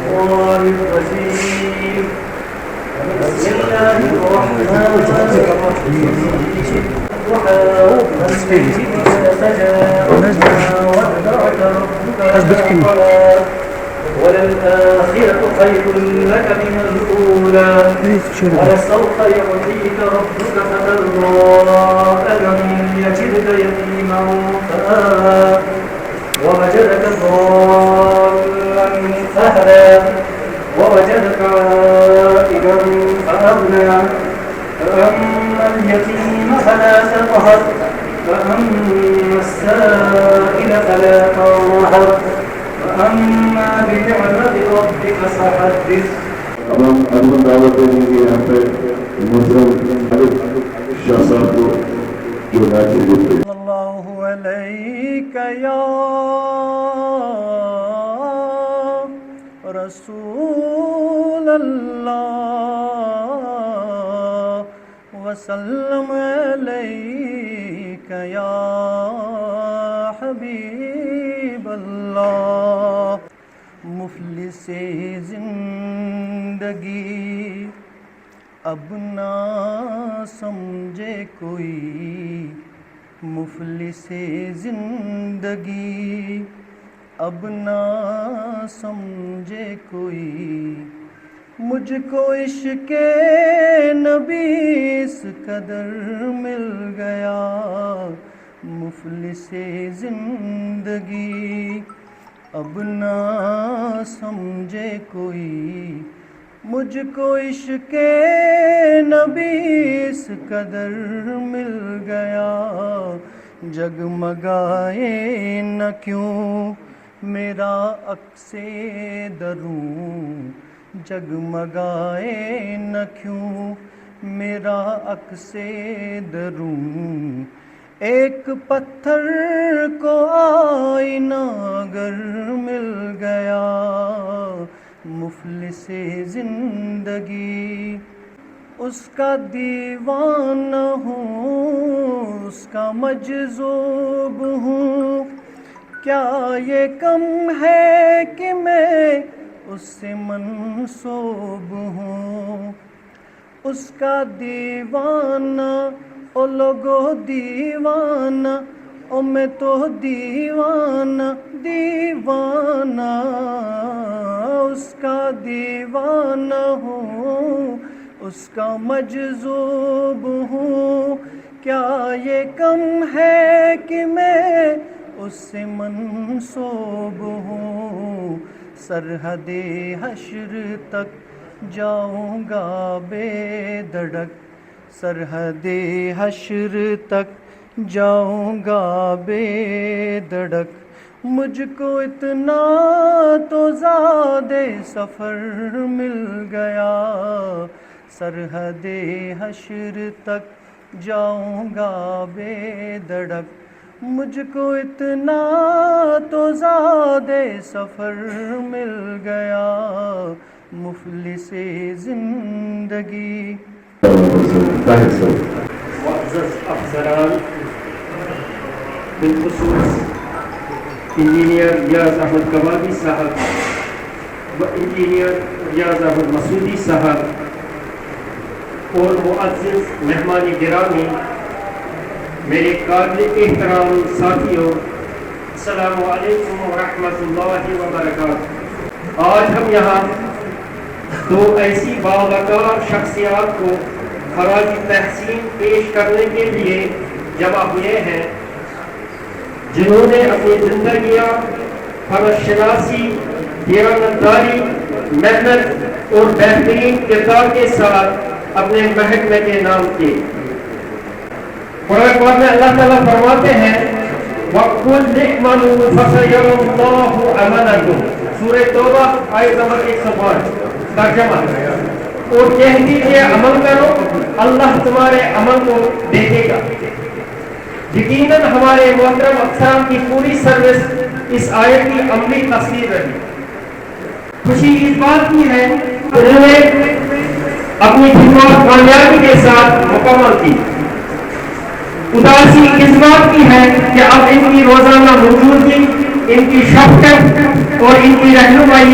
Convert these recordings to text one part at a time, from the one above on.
الشيطان الرجيم بسم الله الرحمن الرحيم والضحى والليل إذا سجى وما ودعك ربك وما قلى وللآخرة خير لك من الأولى ولسوف يعطيك ربك فترضى ألم يجدك يتيما فآوى ووجدك ضالا فهدى ووجدك عائلا فأغنى فأما اليتيم فلا تقهر فأما السائل فلا تنهر فأما بنعمة ربك فحدث. تمام عظیم دعوت دینے کے یہاں پہ محترم شاہ صاحب کو جو ناچے دیتے ہیں. اللہ علیک یا رسول اللہ وسلم علیک یا حبیب اللہ. مفلس زندگی اب نہ سمجھے کوئی، مفلس زندگی اب نہ سمجھے کوئی. مجھ کو عشق نبی اس قدر مل گیا، مفلس زندگی اب نہ سمجھے کوئی. مجھ کو عشق نبی اس قدر مل گیا، جگمگائے نہ کیوں میرا عکس دروں، جگمگائے نہ کیوں میرا عکس دروں. ایک پتھر کو آئینہ گر مل گیا، مفلس زندگی اس کا دیوانہ ہوں، اس کا مجذوب ہوں. کیا یہ کم ہے کہ میں اس سے منسوب ہوں. اس کا دیوانہ او لوگو دیوانہ، او میں تو دیوانہ دیوانہ. اس کا دیوانہ ہوں، اس کا مجذوب ہوں. کیا یہ کم ہے کہ میں اس سے منسوب ہوں. سرحد حشر تک جاؤں گا بے دھڑک، سرحد حشر تک جاؤں گا بے دھڑک. مجھ کو اتنا تو زیادہ سفر مل گیا، سرحد حشر تک جاؤں گا بے دھڑک. مجھ کو اتنا تو زیادہ سفر مل گیا، مفلس زندگی. معزز افسران، بالخصوص انجینئر ریاض احمد کبابی صاحب و انجینئر ریاض احمد مسعودی صاحب اور معزز مہمان گرامی، میرے قابل احترام ساتھیوں، السلام علیکم ورحمۃ اللہ وبرکاتہ. آج ہم یہاں دو ایسی باوقار شخصیات کو خراج تحسین پیش کرنے کے لیے جمع ہوئے ہیں جنہوں نے اپنی زندگیاں فرض شناسی، دیانتداری، محنت اور بہترین کردار کے ساتھ اپنے محکمے کے نام کیے. قرآن پاک میں اللہ تعالیٰ فرماتے ہیں وَقُلْ اعْمَلُوا فَسَيَرَى اللَّهُ عَمَلَكُمْ، سورہ توبہ آیت نمبر 105. ترجمہ، اور کہہ دیجئے عمل کرو، اللہ تمہارے عمل کو دیکھے گا. یقیناً ہمارے محترم افسران کی پوری سروس اس آیت کی عملی تفسیر رہی. خوشی اس بات کی ہے انہوں نے اپنی خدمات کامیابی کے ساتھ مکمل کی. اداسی اس بات کی ہے کہ اب ان کی روزانہ موجودگی، ان کی شفقت اور ان کی رہنمائی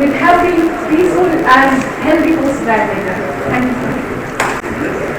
with happy, peaceful and healthy post graduate. Thank you.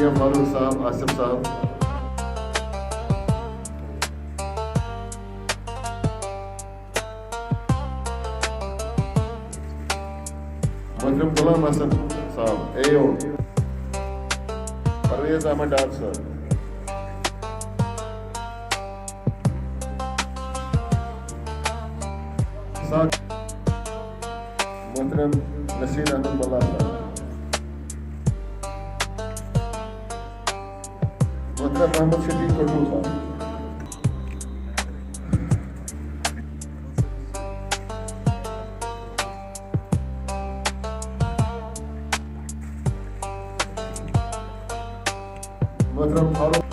DM فاروق صاحب, آصف صاحب, محترم غلام حسن صاحب AO, پرویز احمد ڈار صاحب, ساتھ محترم نصیر احمد ملا صاحب, محترم محمد شفیق کٹو صاحب, محترم فاروق,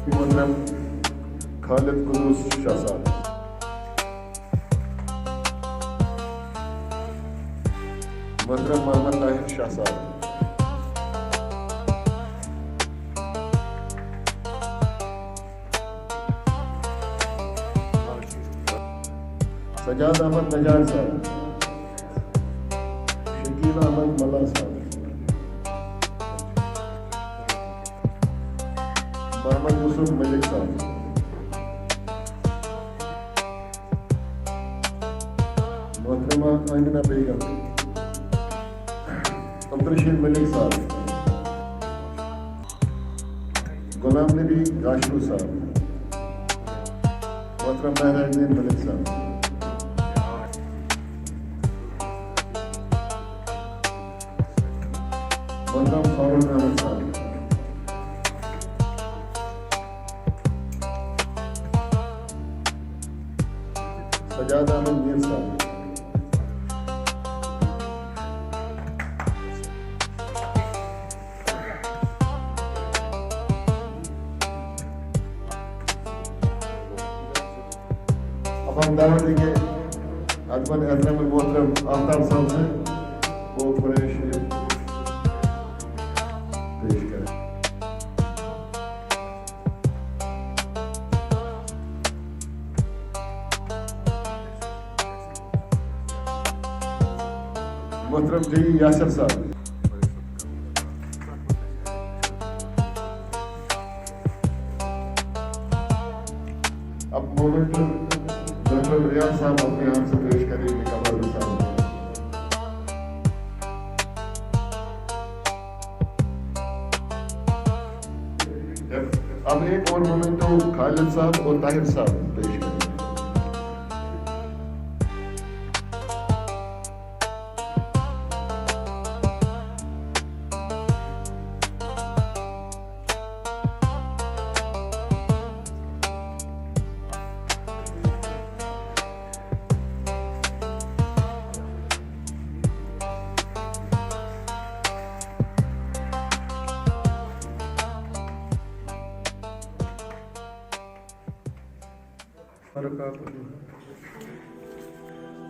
محترم خالد قدوس شاہ صاحب, محترم محمد طاہر شاہ صاحب, سجاد احمد نجار صاحب, شکیل احمد ملا صاحب, محمد یوسف ملک صاحب, محترمہ آمینہ بیگم, عبدالرشید ملک صاحب, غلام نبی گاشلو صاحب, محترم مہر الدین ملک صاحب, محترم فاروق احمد صاحب, سجاد احمد میر صاحب, اب ہم دعوت دیں گے ادب احترام المحترم آفتاب صاحب سے, وہ قریش پیش کریں. محترم جی یاسر صاحب, اب مومنٹ ڈاکٹر ریاض صاحب اپنے یہاں سے پیش کریں گے. کمال صاحب, اب ایک اور مومنٹو خالد صاحب اور طاہر صاحب پیش کریں گے.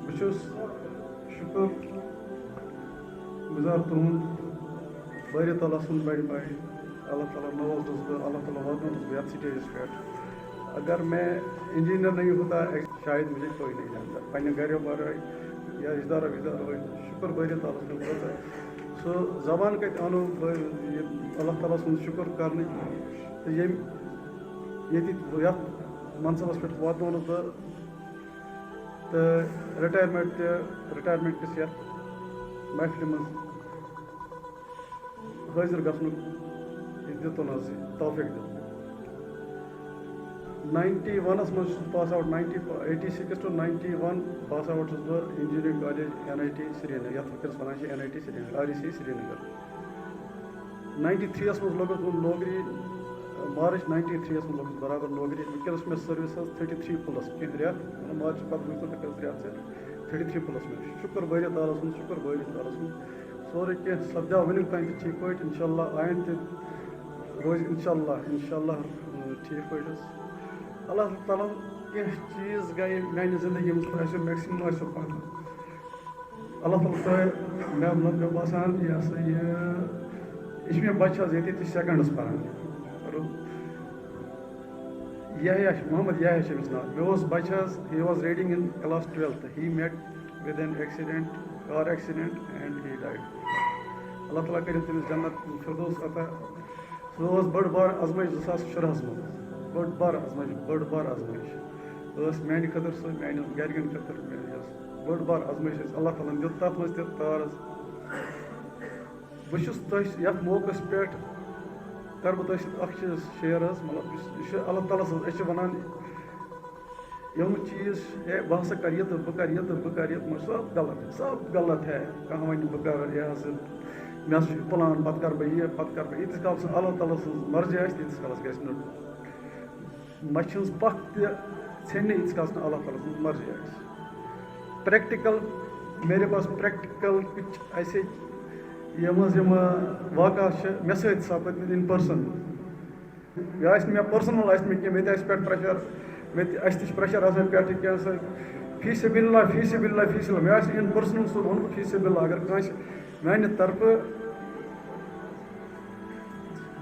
بہٕ چھُس شُکُر گُزار تُہُنٛد بارِ تعالیٰ سُنٛد بَڑِ بھائی اللہ تعالیٰ نوازنس بہٕ اللہ تعالیٰ واتناونس بہٕ یَتھ سٹیجَس پٮ۪ٹھ. اگر میں انجینئر نہیں ہوتا شاید مجھے کوئی نہیں جانتا. پنٛنہِ گَرِ وَرٲے یا رِشتہٕ دارو وِشتہٕ دارو شُکُر بارِ تعالیٰ سُنٛد خٲطرٕ. سُہ زبان کَتہِ اَنو یہِ اللہ تعالیٰ سُنٛد شُکُر کَرنٕچ تہٕ ییٚمہِ ییٚتہِ یَتھ منصبَس پٮ۪ٹھ واتنوونَس بہٕ تہٕ رِٹایَرمٮ۪نٛٹ کِس یَتھ محفلہِ منٛز حٲضِر گژھنُک یہِ دِتُن حظ توفیٖق دیُت. 91 منٛز چھُس pass out 86 two 91 pass out چھُس بہٕ اِنجیٖنرِنٛگ کالیج NIT سرینگر, یَتھ وٕنکٮ۪س وَنان چھِ NIT سرینگر, REC سرینگر. 93 منٛز لوٚگُس بہٕ نوکری, مارٕچ 93 منٛز لوٚگُس برابر نوکری. وٕنکٮ۪نَس چھِ مےٚ سٔروِس حظ 33 پٕلَس کینٛہہ رٮ۪تھ, مارچ پَتہٕ وٕچھو تہٕ کٔژ رٮ۪تھ چھِ 33 پٕلَس مےٚ. شُکُر بارِ تعالیٰ سُنٛد, شُکُر بارِ تعالیٰ سُنٛد. سورُے کینٛہہ سپدیو وٕنیُک تام تہِ ٹھیٖک پٲٹھۍ. اِنشاء اللہ آیِندٕ تہِ روزِ اِنشاء اللہ ٹھیٖک پٲٹھۍ حظ. اللہ تعالیٰ کینٛہہ چیٖز گٔے میٛانہِ زندگی منٛز آسیو میکسِمم آسیو پَتہٕ. اللہ تعالیٰ تھٲے مےٚ باسان یہِ ہسا یہِ چھِ مےٚ بَچہِ حظ ییٚتہِ تہِ سٮ۪کنٛڈَس پَران. یحیٰ محمد یحیٰ چھِ أمِس ناو. مےٚ اوس بَچہِ حظ, he was reading in class 12th. He met with an accident car accident and he died. Allah Ta'ala kare tٔmِس jannat firdaus ata. Sö ٲs bٔڑ بار آزمٲیش 2016 منٛز بٔڑ بار آزمٲیش ٲس میانہِ خٲطرٕ سۄ میانہِ گرِکٮ۪ن خٲطرٕ بٔڑ بار آزمٲیش ٲس اللہ تعالیٰ ہن دیُت تَتھ منٛز تہِ تار حظ. بہٕ چھُس تۄہہِ یَتھ موقعس پٮ۪ٹھ کَرٕ بہٕ تۄہہِ سۭتۍ اکھ چیٖز شِیر حظ مطلب یہِ چھُ اللہ تعالیٰ سٕنٛز أسۍ چھِ وَنان یِم چیٖز ہے بہٕ ہسا کَرٕ یہِ تہٕ بہٕ کَرٕ یہِ تہٕ بہٕ کَرٕ یہِ مگر سب غلط ہے کانٛہہ وَنہِ بہٕ کَرٕ یہِ ہسا مےٚ ہسا چھُ پٕلان پَتہٕ کَرٕ بہٕ یہِ پَتہٕ کَرٕ بہٕ ییٖتِس کالس اللہ تعالیٰ سٕنٛز مرضی آسہِ تیٖتِس کالس گژھِ نہٕ مَچھِ ہٕنٛز پَکھ تہِ ژھیٚنہِ ییٖتِس کالس نہٕ اللہ تعالیٰ سٕنٛز مرضی آسہِ. پرٛٮ۪کٹِکل میرے پاس پرٛٮ۪کٹِکل کچھ ایسے یِم حظ یِم واقعات چھِ مےٚ سۭتۍ سَپٕدمٕتۍ اِن پٔرسَن. یہِ آسہِ نہٕ مےٚ پٔرسٕنَل آسہِ نہٕ کینٛہہ مےٚ تہِ آسہِ پٮ۪ٹھ پرٛٮ۪شَر مےٚ تہِ اَسہِ تہِ چھِ پرٛٮ۪شَر آسان پٮ۪ٹھٕ کینٛہہ سا فی سبیل اللہ مےٚ آسہِ نہٕ اِن پٔرسٕنَل سُہ ووٚنمُت فی سبیل اللہ اگر کٲنٛسہِ میانہِ طرفہٕ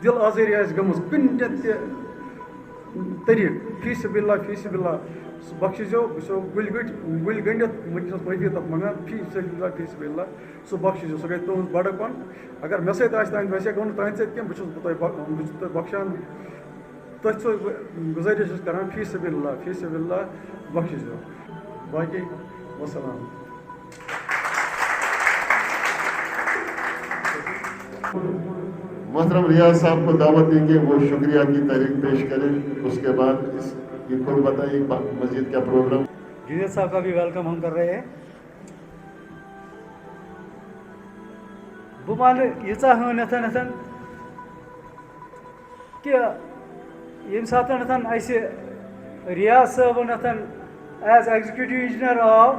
دِل آزٲری آسہِ گٔمٕژ کُنہِ تہِ طریٖقہٕ فی سبیل اللہ سُہ بخشیٖزیو بہٕ چھُسو گُلۍ گٔنڈِتھ وٕنکٮ۪نَس معٲفی تَتھ منٛگان فی سبیل اللہ سُہ بخشیٖزیو سُہ گٔے تُہٕنٛز بَڑٕ پَن اگر مےٚ سۭتۍ آسہِ تانۍ ویسے گوٚو نہٕ تُہنٛدِ سۭتۍ کینٛہہ بہٕ چھُس تۄہہِ بخشان تٔتھۍ سۭتۍ گُزٲرِش چھُس کران فی سبیل اللہ بخشیٖزیو باقٕے وَسلام. محترم ریاض صاحب کو دعوت دیں گے وہ شکریہ کی تحریک پیش کریں اس کے بعد یہ خود بتائیں مزید کیا پروگرام. جنید صاحب کا بھی ویلکم ہم کر رہے ہیں. بہٕ وَنہٕ ییٖژاہ ہٲنَتھ کہِ ییٚمہِ ساتہٕ اَسہِ ریاض صٲبن ایز ایگزیکیوٗٹِو اِنجیٖنر آو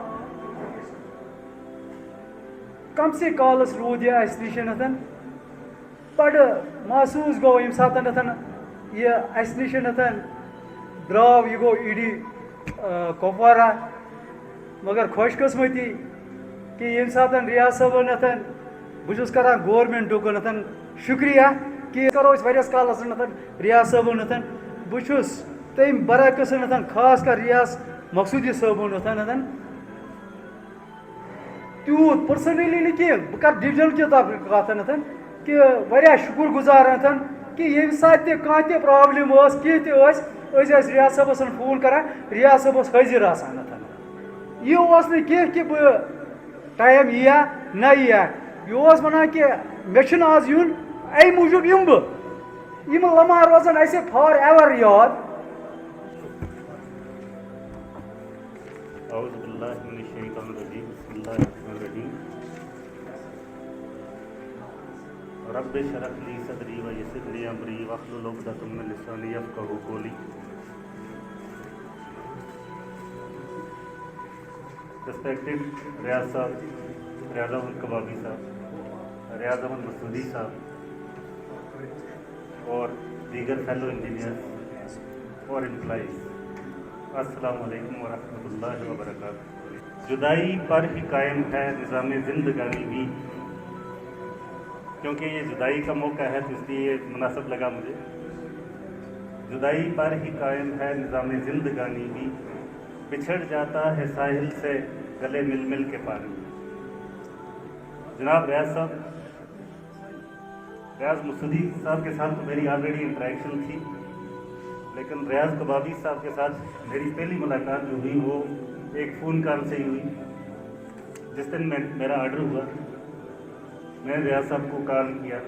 کم سے کالس روٗد یہِ اَسہِ نِش بَڑٕ محسوٗس گوٚو ییٚمہِ ساتہٕ یہِ اَسہِ نِش درٛاو یہِ گوٚو ای ڈی کۄپوارہ مگر خۄش قٕسمٔتی کہِ ییٚمہِ ساتہٕ ریاض صٲبن بہٕ چھُس کران گورمٮ۪نٛٹُک شُکریہ کہِ کرو أسۍ واریاہس کالس ریاض صٲبُن بہٕ چھُس تٔمۍ برعکس خاص کر ریاض مقصوٗدی صٲبُن تیوٗت پٔرسنٔلی نہٕ کینٛہہ بہٕ کرٕ ڈِوجن کہِ کَتھ کہِ واریاہ شُکُر گُزار کہِ ییٚمہِ ساتہٕ تہِ کانٛہہ تہِ پرٛابلِم ٲس کینٛہہ تہِ أسۍ ٲسۍ ریاض صٲبس فون کران ریاض صٲب اوس حٲضِر آسان یہِ اوس نہٕ کینٛہہ کہِ بہٕ ٹایم یِیا نہ یِیا یہِ اوس وَنان کہِ مےٚ چھُنہٕ آز یُن اَمہِ موٗجوٗب یِمہٕ بہٕ یِم لمحہ روزن اَسہِ فار ایور یاد. اعوذ باللہ من الشیطان الرجیم بسم اللہ الرحمن الرحیم رب اشرح لی صدری ویسر لی امری واحلل عقدۃ من لسانی یفقہوا قولی. ریسپیکٹڈ ریاض صاحب, ریاض احمد کبابی صاحب, ریاض احمد مسعودی صاحب اور دیگر فیلو انجینئرس اور امپلائیز, السلام علیکم ورحمۃ اللہ وبرکاتہ. جدائی پر ہی قائم ہے نظام زندگانی بھی, کیونکہ یہ جدائی کا موقع ہے تو اس لیے یہ مناسب لگا مجھے. جدائی پر ہی قائم ہے نظام زندگانی بھی, بچھڑ جاتا ہے ساحل سے گلے مل مل کے پانی. جناب ریاض صاحب, ریاض مسعودی صاحب کے ساتھ تو میری آلریڈی انٹریکشن تھی, لیکن ریاض کبابی صاحب کے ساتھ میری پہلی ملاقات جو ہوئی وہ ایک فون کال سے ہی ہوئی. جس دن میرا آرڈر ہوا میں نے ریاض صاحب کو کال کیا.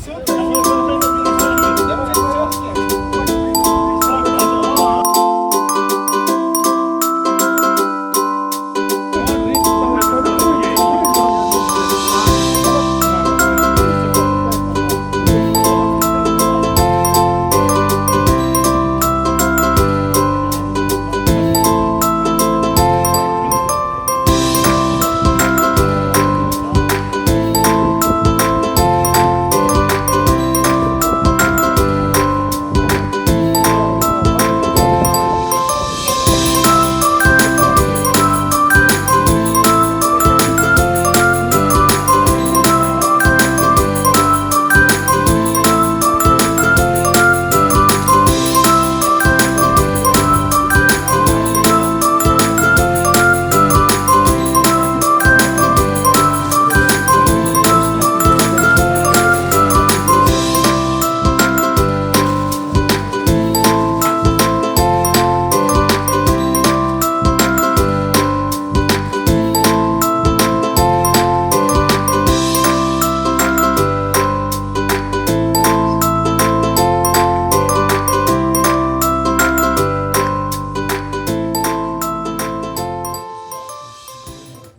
Mesut.